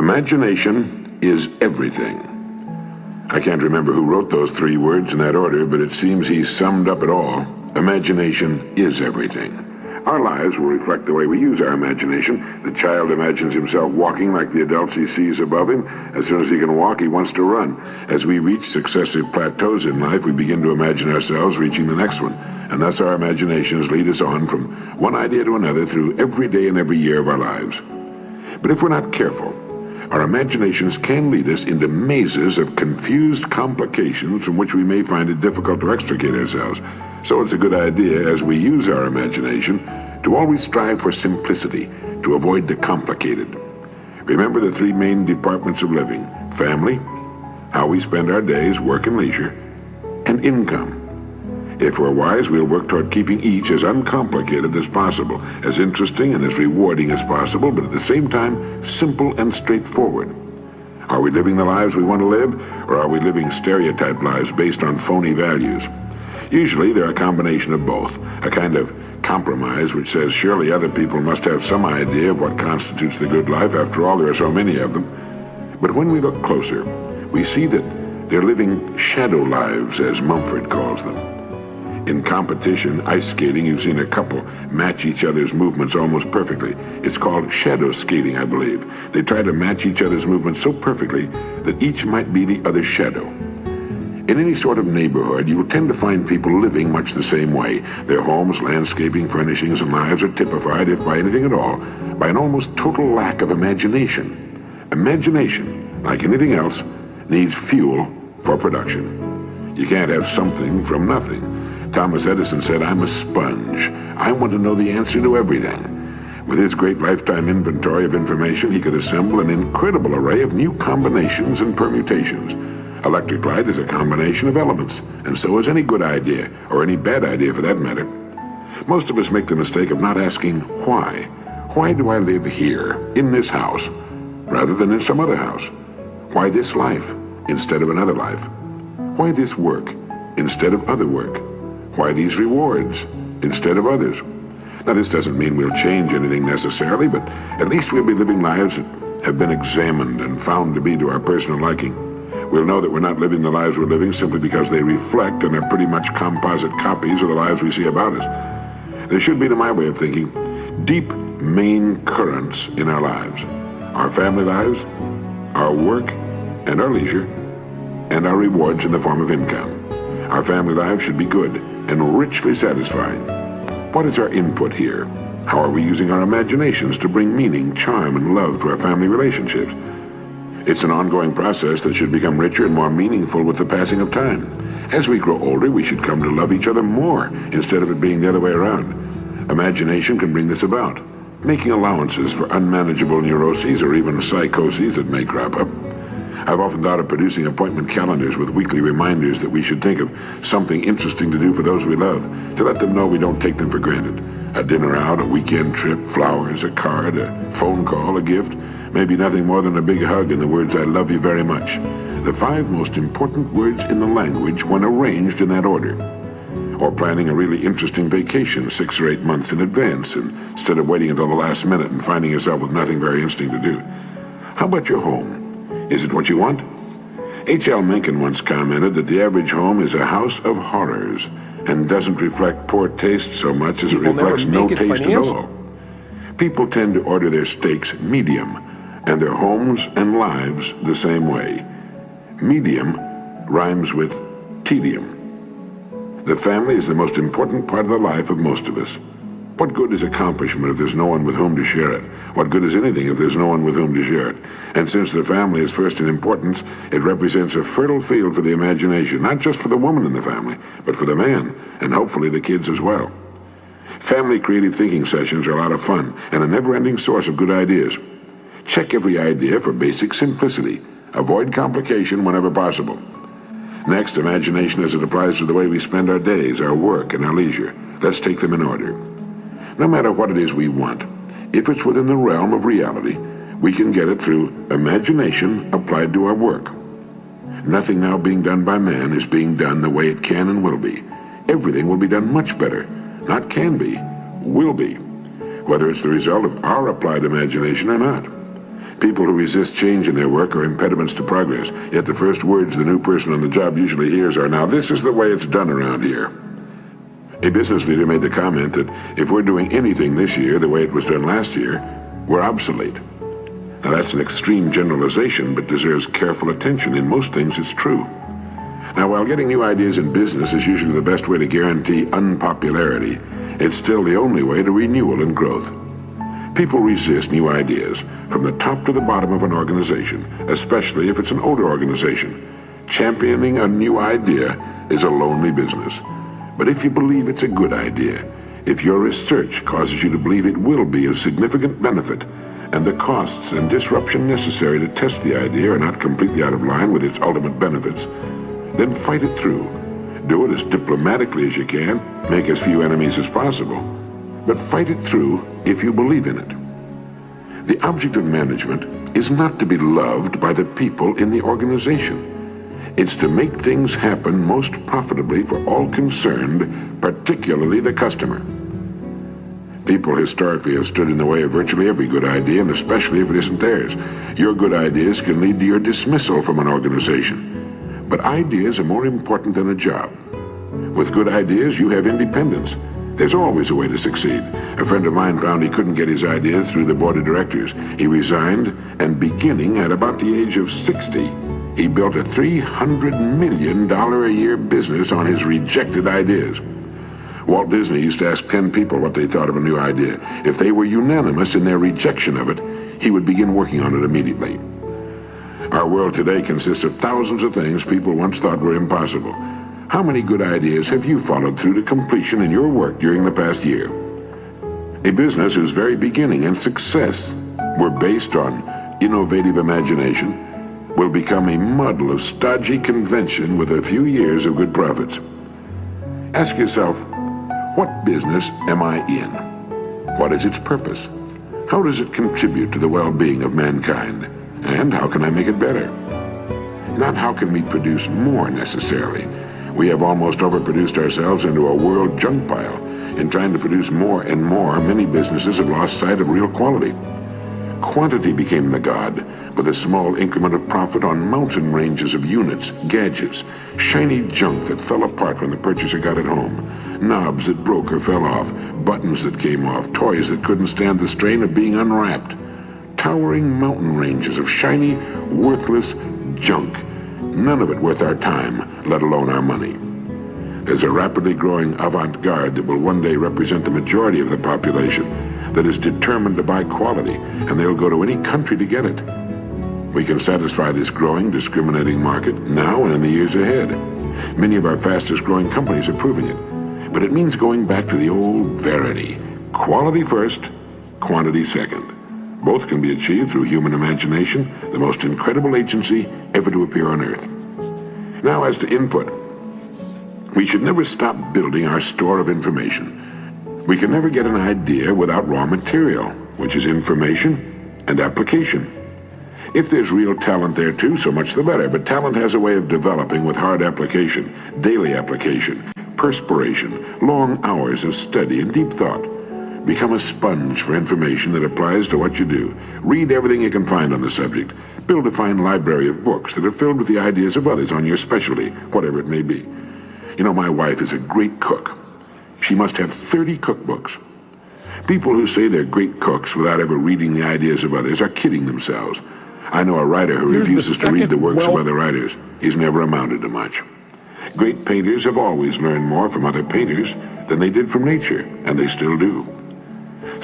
Imagination is everything. I can't remember who wrote those three words in that order, but it seems he summed up it all. Imagination is everything. Our lives will reflect the way we use our imagination. The child imagines himself walking like the adults he sees above him. As soon as he can walk, he wants to run. As we reach successive plateaus in life, we begin to imagine ourselves reaching the next one. And thus our imaginations lead us on from one idea to another through every day and every year of our lives. But if we're not careful, our imaginations can lead us into mazes of confused complications from which we may find it difficult to extricate ourselves. So it's a good idea, as we use our imagination, to always strive for simplicity, to avoid the complicated. Remember the three main departments of living: family, how we spend our days, work and leisure, and income. If we're wise, we'll work toward keeping each as uncomplicated as possible, as interesting and as rewarding as possible, but at the same time, simple and straightforward. Are we living the lives we want to live, or are we living stereotyped lives based on phony values? Usually they're a combination of both, a kind of compromise which says surely other people must have some idea of what constitutes the good life. After all, there are so many of them. But when we look closer, we see that they're living shadow lives, as Mumford calls them. In competition, ice skating, you've seen a couple match each other's movements almost perfectly. It's called shadow skating, I believe. They try to match each other's movements so perfectly that each might be the other's shadow. In any sort of neighborhood, you will tend to find people living much the same way. Their homes, landscaping, furnishings, and lives are typified, if by anything at all, by an almost total lack of imagination. Imagination, like anything else, needs fuel for production. You can't have something from nothing. Thomas Edison said, "I'm a sponge. I want to know the answer to everything." With his great lifetime inventory of information, he could assemble an incredible array of new combinations and permutations. Electric light is a combination of elements, and so is any good idea, or any bad idea for that matter. Most of us make the mistake of not asking why. Why do I live here, in this house, rather than in some other house? Why this life instead of another life? Why this work instead of other work? Why these rewards instead of others? Now, this doesn't mean we'll change anything necessarily, but at least we'll be living lives that have been examined and found to be to our personal liking. We'll know that we're not living the lives we're living simply because they reflect and are pretty much composite copies of the lives we see about us. There should be, to my way of thinking, deep main currents in our lives. Our family lives, our work and our leisure, and our rewards in the form of income. Our family lives should be good and richly satisfying. What is our input here? How are we using our imaginations to bring meaning, charm, and love to our family relationships? It's an ongoing process that should become richer and more meaningful with the passing of time. As we grow older, we should come to love each other more instead of it being the other way around. Imagination can bring this about, making allowances for unmanageable neuroses or even psychoses that may crop up. I've often thought of producing appointment calendars with weekly reminders that we should think of something interesting to do for those we love, to let them know we don't take them for granted. A dinner out, a weekend trip, flowers, a card, a phone call, a gift, maybe nothing more than a big hug and the words, "I love you very much." The 5 most important words in the language when arranged in that order. Or planning a really interesting vacation 6 or 8 months in advance, instead of waiting until the last minute and finding yourself with nothing very interesting to do. How about your home? Is it what you want? H.L. Mencken once commented that the average home is a house of horrors and doesn't reflect poor taste so much as it reflects no taste at all. People tend to order their steaks medium, and their homes and lives the same way. Medium rhymes with tedium. The family is the most important part of the life of most of us. What good is accomplishment if there's no one with whom to share it? What good is anything if there's no one with whom to share it? And since the family is first in importance, it represents a fertile field for the imagination, not just for the woman in the family, but for the man, and hopefully the kids as well. Family creative thinking sessions are a lot of fun and a never-ending source of good ideas. Check every idea for basic simplicity. Avoid complication whenever possible. Next, imagination as it applies to the way we spend our days, our work, and our leisure. Let's take them in order. No matter what it is we want, if it's within the realm of reality, we can get it through imagination applied to our work. Nothing now being done by man is being done the way it can and will be. Everything will be done much better. Not can be, will be. Whether it's the result of our applied imagination or not. People who resist change in their work are impediments to progress, yet the first words the new person on the job usually hears are, "Now this is the way it's done around here." A business leader made the comment that if we're doing anything this year the way it was done last year, we're obsolete. Now that's an extreme generalization, but deserves careful attention. In most things, it's true. Now, while getting new ideas in business is usually the best way to guarantee unpopularity, it's still the only way to renewal and growth. People resist new ideas from the top to the bottom of an organization, especially if it's an older organization. Championing a new idea is a lonely business. But if you believe it's a good idea, if your research causes you to believe it will be of significant benefit, and the costs and disruption necessary to test the idea are not completely out of line with its ultimate benefits, then fight it through. Do it as diplomatically as you can, make as few enemies as possible, but fight it through if you believe in it. The object of management is not to be loved by the people in the organization. It's to make things happen most profitably for all concerned, particularly the customer. People historically have stood in the way of virtually every good idea, and especially if it isn't theirs. Your good ideas can lead to your dismissal from an organization. But ideas are more important than a job. With good ideas, you have independence. There's always a way to succeed. A friend of mine found he couldn't get his ideas through the board of directors. He resigned, and beginning at about the age of 60, he built a $300 million a year business on his rejected ideas. Walt Disney used to ask 10 people what they thought of a new idea. If they were unanimous in their rejection of it, he would begin working on it immediately. Our world today consists of thousands of things people once thought were impossible. How many good ideas have you followed through to completion in your work during the past year? A business whose very beginning and success were based on innovative imagination will become a muddle of stodgy convention with a few years of good profits. Ask yourself, what business am I in? What is its purpose? How does it contribute to the well-being of mankind? And how can I make it better? Not how can we produce more necessarily. We have almost overproduced ourselves into a world junk pile. In trying to produce more and more, many businesses have lost sight of real quality. Quantity became the god, with a small increment of profit on mountain ranges of units, gadgets, shiny junk that fell apart when the purchaser got it home, knobs that broke or fell off, buttons that came off, toys that couldn't stand the strain of being unwrapped. Towering mountain ranges of shiny, worthless junk, none of it worth our time, let alone our money. There's a rapidly growing avant-garde that will one day represent the majority of the population that is determined to buy quality, and they'll go to any country to get it. We can satisfy this growing, discriminating market now and in the years ahead. Many of our fastest-growing companies are proving it. But it means going back to the old verity. Quality first, quantity second. Both can be achieved through human imagination, the most incredible agency ever to appear on Earth. Now, as to input, we should never stop building our store of information. We can never get an idea without raw material, which is information and application. If there's real talent there too, so much the better, but talent has a way of developing with hard application, daily application, perspiration, long hours of study and deep thought. Become a sponge for information that applies to what you do. Read everything you can find on the subject. Build a fine library of books that are filled with the ideas of others on your specialty, whatever it may be. You know, my wife is a great cook. She must have 30 cookbooks. People who say they're great cooks without ever reading the ideas of others are kidding themselves. I know a writer who refuses to read the works of other writers. He's never amounted to much. Great painters have always learned more from other painters than they did from nature, and they still do.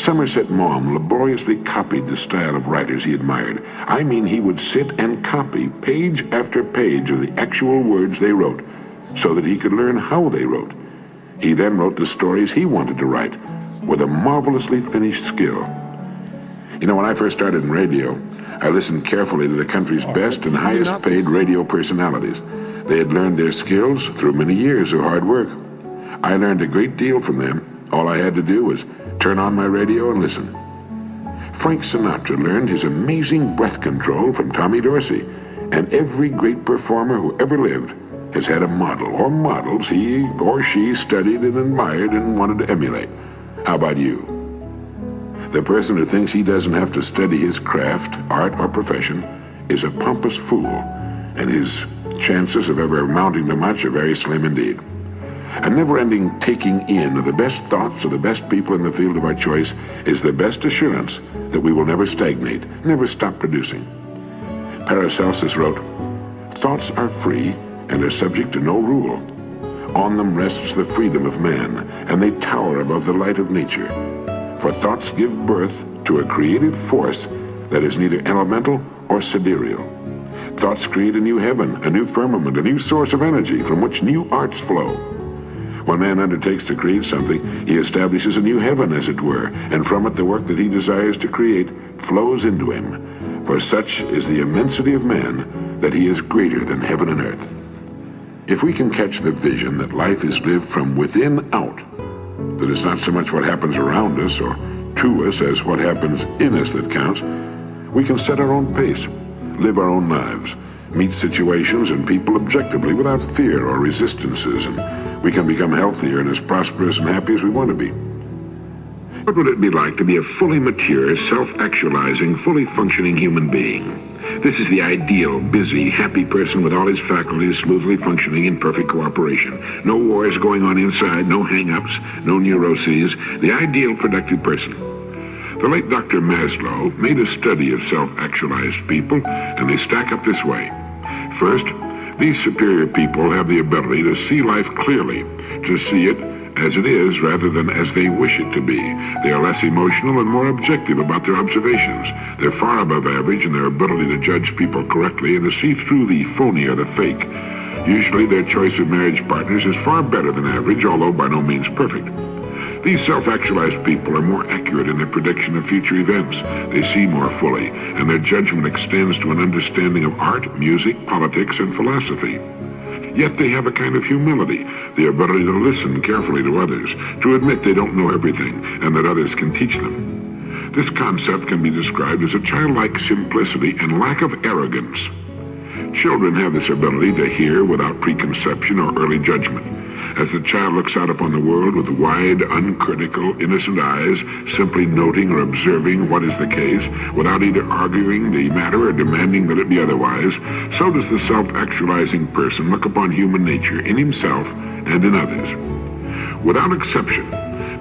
Somerset Maugham laboriously copied the style of writers he admired. I mean, he would sit and copy page after page of the actual words they wrote, so that he could learn how they wrote. He then wrote the stories he wanted to write, with a marvelously finished skill. You know, when I first started in radio, I listened carefully to the country's best and highest paid radio personalities. They had learned their skills through many years of hard work. I learned a great deal from them. All I had to do was turn on my radio and listen. Frank Sinatra learned his amazing breath control from Tommy Dorsey, and every great performer who ever lived has had a model or models he or she studied and admired and wanted to emulate. How about you? The person who thinks he doesn't have to study his craft, art, or profession is a pompous fool, and his chances of ever amounting to much are very slim indeed. A never-ending taking in of the best thoughts of the best people in the field of our choice is the best assurance that we will never stagnate, never stop producing. Paracelsus wrote, "Thoughts are free and are subject to no rule. On them rests the freedom of man, and they tower above the light of nature. For thoughts give birth to a creative force that is neither elemental or sidereal. Thoughts create a new heaven, a new firmament, a new source of energy from which new arts flow. When man undertakes to create something, he establishes a new heaven, as it were, and from it the work that he desires to create flows into him. For such is the immensity of man that he is greater than heaven and earth." If we can catch the vision that life is lived from within out, that it's not so much what happens around us or to us as what happens in us that counts, we can set our own pace, live our own lives, meet situations and people objectively without fear or resistances, and we can become healthier and as prosperous and happy as we want to be. What would it be like to be a fully mature, self-actualizing, fully functioning human being? This is the ideal, busy, happy person with all his faculties smoothly functioning in perfect cooperation. No wars going on inside, no hang-ups, no neuroses. The ideal productive person. The late Dr. Maslow made a study of self-actualized people, and they stack up this way. First, these superior people have the ability to see life clearly, to see it as it is rather than as they wish it to be. They are less emotional and more objective about their observations. They're far above average in their ability to judge people correctly and to see through the phony or the fake. Usually their choice of marriage partners is far better than average, although by no means perfect. These self-actualized people are more accurate in their prediction of future events. They see more fully, and their judgment extends to an understanding of art, music, politics, and philosophy. Yet they have a kind of humility, the ability to listen carefully to others, to admit they don't know everything, and that others can teach them. This concept can be described as a childlike simplicity and lack of arrogance. Children have this ability to hear without preconception or early judgment. As the child looks out upon the world with wide, uncritical, innocent eyes, simply noting or observing what is the case, without either arguing the matter or demanding that it be otherwise, so does the self-actualizing person look upon human nature in himself and in others. Without exception,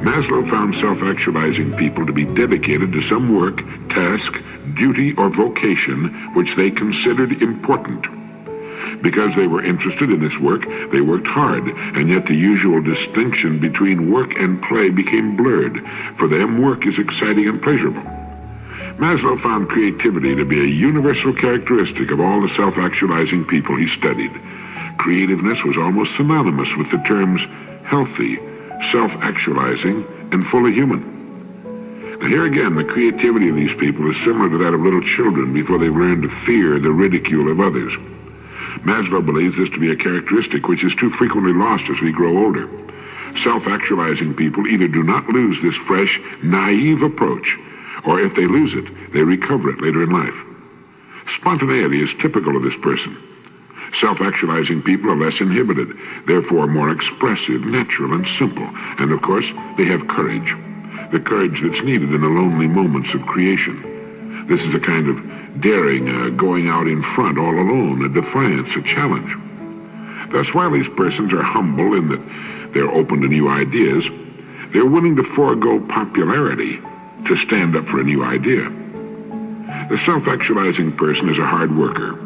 Maslow found self-actualizing people to be dedicated to some work, task, duty, or vocation which they considered important. Because they were interested in this work, they worked hard, and yet the usual distinction between work and play became blurred. For them, work is exciting and pleasurable. Maslow found creativity to be a universal characteristic of all the self-actualizing people he studied. Creativeness was almost synonymous with the terms healthy, self-actualizing, and fully human. Now here again, the creativity of these people is similar to that of little children before they learn to fear the ridicule of others. Maslow believes this to be a characteristic which is too frequently lost as we grow older. Self-actualizing people either do not lose this fresh, naive approach, or if they lose it, they recover it later in life. Spontaneity is typical of this person. Self-actualizing people are less inhibited, therefore more expressive, natural, and simple. And of course, they have courage. The courage that's needed in the lonely moments of creation. This is a kind of daring, going out in front all alone, a defiance, a challenge. Thus, while these persons are humble in that they're open to new ideas, they're willing to forego popularity to stand up for a new idea. The self-actualizing person is a hard worker.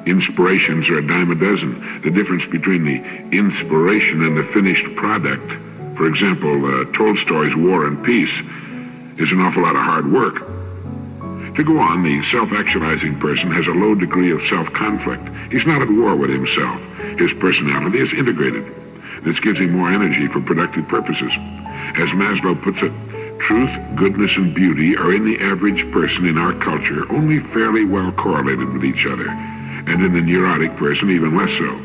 Inspirations are a dime a dozen. The difference between the inspiration and the finished product, for example, Tolstoy's War and Peace, is an awful lot of hard work. To go on, the self-actualizing person has a low degree of self-conflict. He's not at war with himself. His personality is integrated. This gives him more energy for productive purposes. As Maslow puts it, truth, goodness, and beauty are in the average person in our culture only fairly well correlated with each other, and in the neurotic person even less so.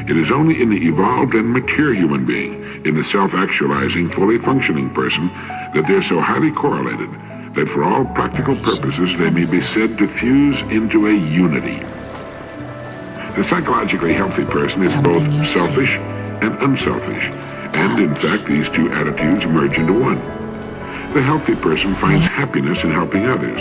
It is only in the evolved and mature human being, in the self-actualizing, fully functioning person, that they're so highly correlated that for all practical purposes they may be said to fuse into a unity. The psychologically healthy person is both selfish and unselfish, and in fact these two attitudes merge into one. The healthy person finds happiness in helping others.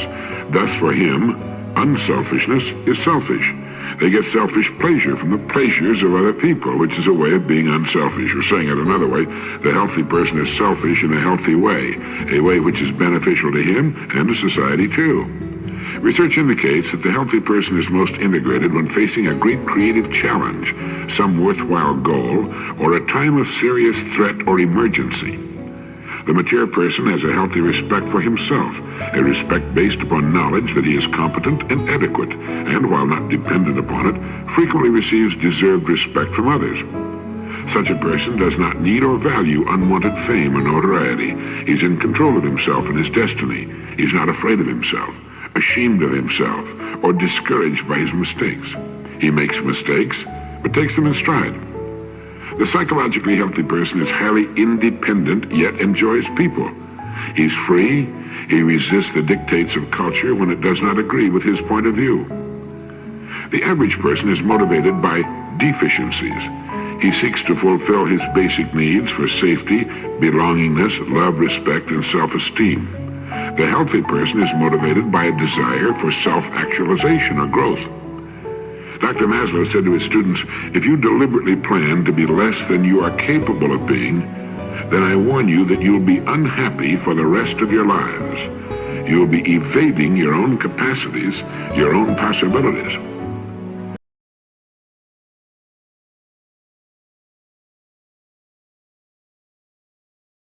Thus, for him, unselfishness is selfish. They get selfish pleasure from the pleasures of other people, which is a way of being unselfish. Or saying it another way, the healthy person is selfish in a healthy way, a way which is beneficial to him and to society too. Research indicates that the healthy person is most integrated when facing a great creative challenge, some worthwhile goal, or a time of serious threat or emergency. The mature person has a healthy respect for himself, a respect based upon knowledge that he is competent and adequate, and while not dependent upon it, frequently receives deserved respect from others. Such a person does not need or value unwanted fame or notoriety. He's in control of himself and his destiny. He's not afraid of himself, ashamed of himself, or discouraged by his mistakes. He makes mistakes, but takes them in stride. The psychologically healthy person is highly independent, yet enjoys people. He's free. He resists the dictates of culture when it does not agree with his point of view. The average person is motivated by deficiencies. He seeks to fulfill his basic needs for safety, belongingness, love, respect, and self-esteem. The healthy person is motivated by a desire for self-actualization or growth. Dr. Maslow said to his students, if you deliberately plan to be less than you are capable of being, then I warn you that you'll be unhappy for the rest of your lives. You'll be evading your own capacities, your own possibilities.